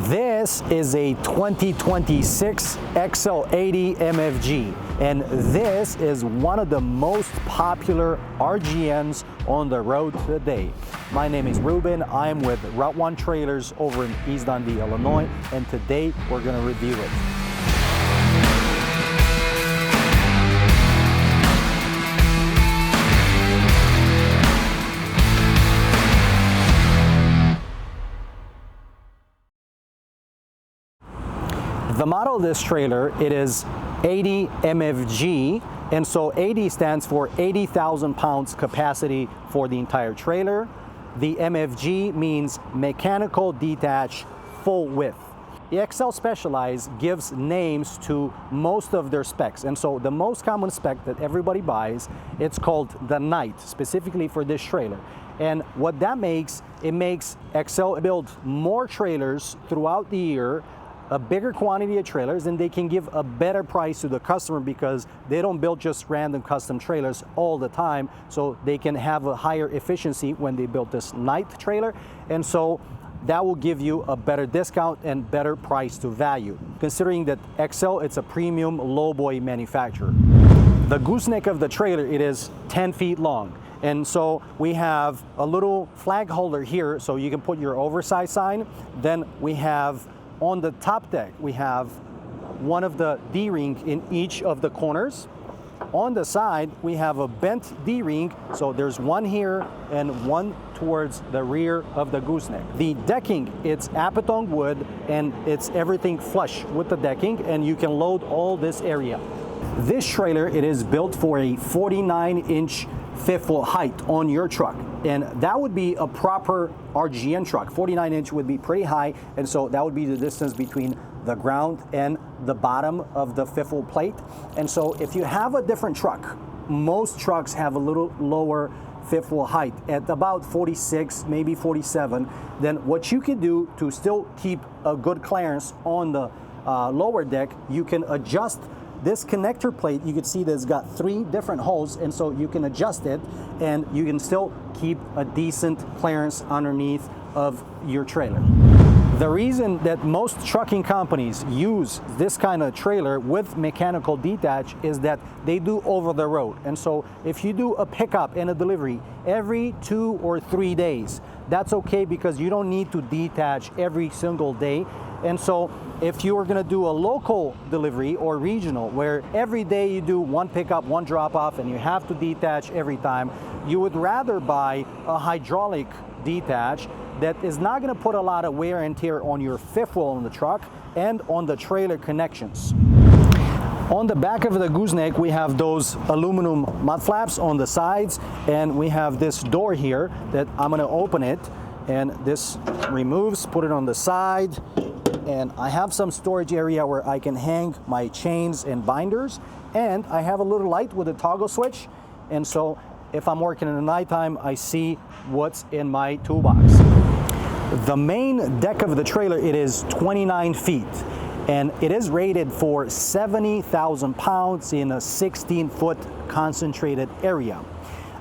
This is a 2026 XL80 MFG, and this is one of the most popular RGNs on the road today. My name is Ruben. I'm with Route 1 Trailers over in East Dundee, Illinois, and today we're going to review it. The model of this trailer, it is 80 MFG, and so 80 stands for 80,000 pounds capacity for the entire trailer. The MFG means mechanical detached full width. The XL Specialized gives names to most of their specs, and so the most common spec that everybody buys, it's called the Night, specifically for this trailer. And what that makes, it makes XL build more trailers throughout the year, a bigger quantity of trailers, and they can give a better price to the customer because they don't build just random custom trailers all the time, so they can have a higher efficiency when they build this Night trailer, and so that will give you a better discount and better price to value, considering that XL, it's a premium lowboy manufacturer. The gooseneck of the trailer, it is 10 feet long. And so we have a little flag holder here so you can put your oversized sign. Then we have on the top deck, we have one of the D-ring in each of the corners. On the side, we have a bent D-ring, so there's one here and one towards the rear of the gooseneck. The decking, it's Apatong wood, and it's everything flush with the decking, and you can load all this area. This trailer, it is built for a 49-inch fifth wheel height on your truck, and that would be a proper RGN truck. 49-inch would be pretty high, and so that would be the distance between the ground and the bottom of the fifth wheel plate. And so if you have a different truck, most trucks have a little lower fifth wheel height at about 46, maybe 47, then what you can do to still keep a good clearance on the lower deck, you can adjust this connector plate. You can see that it's got 3 different holes, and so you can adjust it and you can still keep a decent clearance underneath of your trailer. The reason that most trucking companies use this kind of trailer with mechanical detach is that they do over the road. And so if you do a pickup and a delivery every 2 or 3 days, that's okay because you don't need to detach every single day. And so if you are going to do a local delivery or regional where every day you do one pickup, one drop off, and you have to detach every time, you would rather buy a hydraulic detach that is not going to put a lot of wear and tear on your fifth wheel on the truck and on the trailer connections. On the back of the gooseneck, we have those aluminum mud flaps on the sides, and we have this door here that I'm going to open it, and this removes, put it on the side, and I have some storage area where I can hang my chains and binders, and I have a little light with a toggle switch, and so if I'm working in the nighttime, I see what's in my toolbox. The main deck of the trailer, it is 29 feet, and it is rated for 70,000 pounds in a 16-foot concentrated area.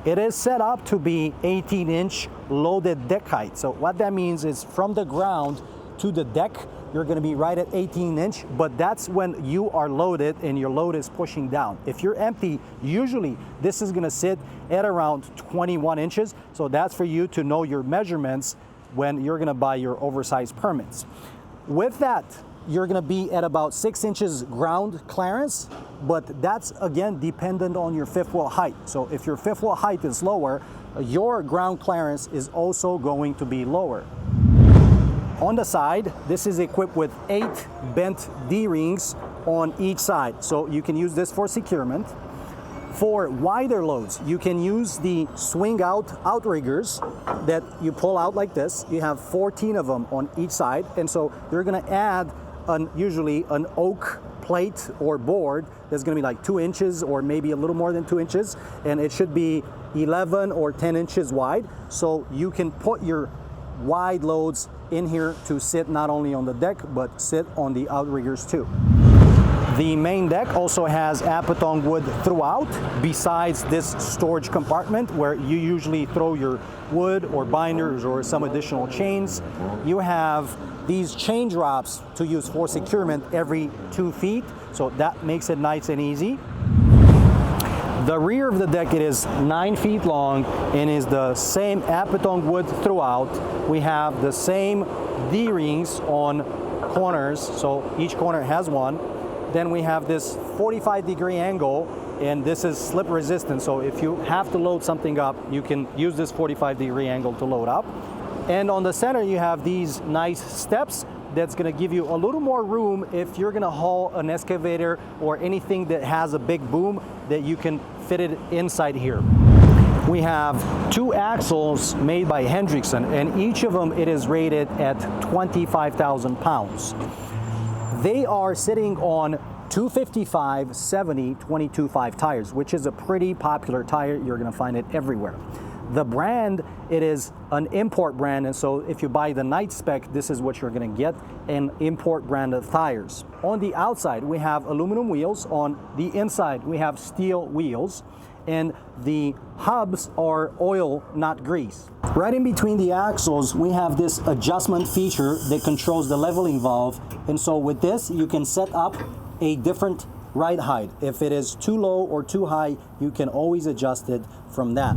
It is set up to be 18-inch loaded deck height. So what that means is from the ground to the deck, you're going to be right at 18-inch, but that's when you are loaded and your load is pushing down. If you're empty, usually this is going to sit at around 21 inches. So that's for you to know your measurements when you're going to buy your oversized permits. With that, you're going to be at about 6 inches ground clearance, but that's again dependent on your fifth wheel height. So if your fifth wheel height is lower, your ground clearance is also going to be lower. On the side, this is equipped with 8 bent D-rings on each side, so you can use this for securement. For wider loads, you can use the swing out outriggers that you pull out like this. You have 14 of them on each side, and so they're going to add usually an oak plate or board that's going to be like 2 inches or maybe a little more than 2 inches, and it should be 11 or 10 inches wide, so you can put your wide loads in here to sit not only on the deck but sit on the outriggers too. The main deck also has Apatong wood throughout, besides this storage compartment where you usually throw your wood or binders or some additional chains. You have these chain drops to use for securement every 2 feet, so that makes it nice and easy. The rear of the deck, it is 9 feet long and is the same apatong wood throughout. We have the same D-rings on corners, so each corner has one. Then we have this 45-degree angle, and this is slip resistant, so if you have to load something up, you can use this 45-degree angle to load up. And on the center, you have these nice steps that's going to give you a little more room if you're going to haul an excavator or anything that has a big boom, that you can fit it inside here. We have 2 axles made by Hendrickson, and each of them, it is rated at 25,000 pounds. They are sitting on 255, 70, 22.5 tires, which is a pretty popular tire. You're going to find it everywhere. The brand, it is an import brand, and so if you buy the night spec, this is what you're going to get, an import brand of tires. On the outside, we have aluminum wheels. On the inside, we have steel wheels, and the hubs are oil, not grease. Right in between the axles, we have this adjustment feature that controls the leveling valve, and so with this, you can set up a different ride height. If it is too low or too high, you can always adjust it from that.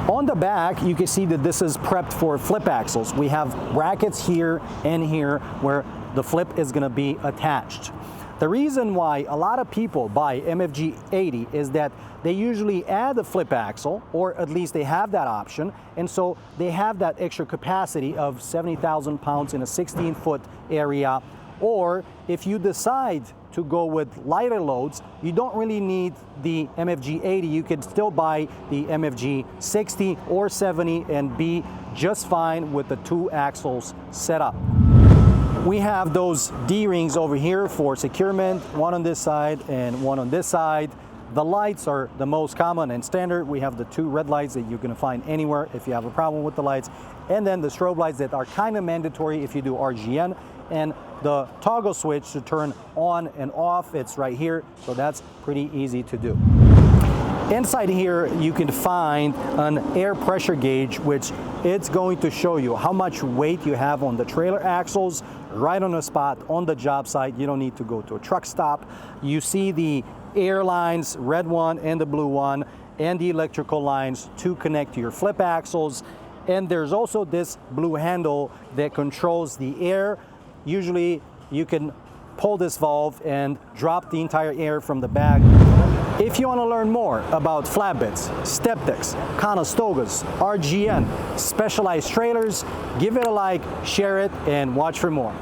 On the back, you can see that this is prepped for flip axles. We have brackets here and here where the flip is going to be attached. The reason why a lot of people buy MFG 80 is that they usually add a flip axle, or at least they have that option, and so they have that extra capacity of 70,000 pounds in a 16-foot area. Or if you decide to go with lighter loads, you don't really need the MFG 80. You could still buy the MFG 60 or 70 and be just fine with the 2 axles set up. We have those D-rings over here for securement, one on this side and one on this side. The lights are the most common and standard. We have the 2 red lights that you're going to find anywhere if you have a problem with the lights, and then the strobe lights that are kind of mandatory if you do RGN, and the toggle switch to turn on and off, it's right here, so that's pretty easy to do. Inside here, you can find an air pressure gauge, which it's going to show you how much weight you have on the trailer axles right on the spot on the job site. You don't need to go to a truck stop. You see the air lines, red one and the blue one, and the electrical lines to connect to your flip axles. And there's also this blue handle that controls the air. Usually you can pull this valve and drop the entire air from the bag. If you want to learn more about flatbeds, step decks, Conestogas, RGN, specialized trailers, give it a like, share it, and watch for more.